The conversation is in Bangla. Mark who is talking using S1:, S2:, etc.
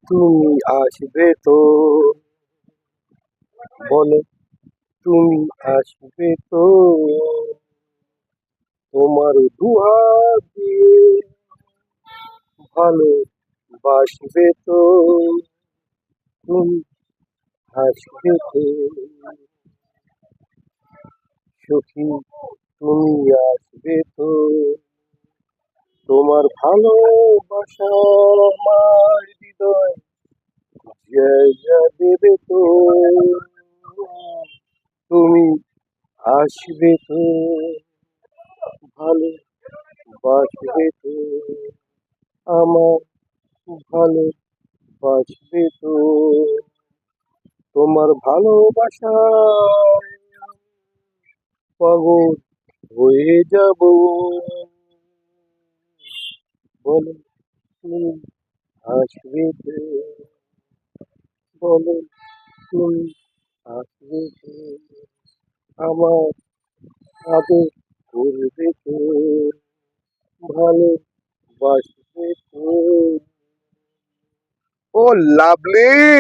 S1: তুমি আসবে তো, বলো তুমি আসবে তো, তোমার দুহাত দিয়ে ভালো বাসবে তো, তুমি আসবে তো, সখী তুমি আসবে তো, তোমার ভালোবাসা আমার হৃদয় জায়গা দেবে তো, তুমি আসবে তো, ভালোবাসবে তো, আমার ভালোবাসবে তো, তোমার ভালোবাসায় পাগল হয়ে যাব, বলো তুমি আসবে তো, বলো তুমি আসবে তো, আমার আদর করবে তো, ভালোবাসবে তো। ও লাভলি।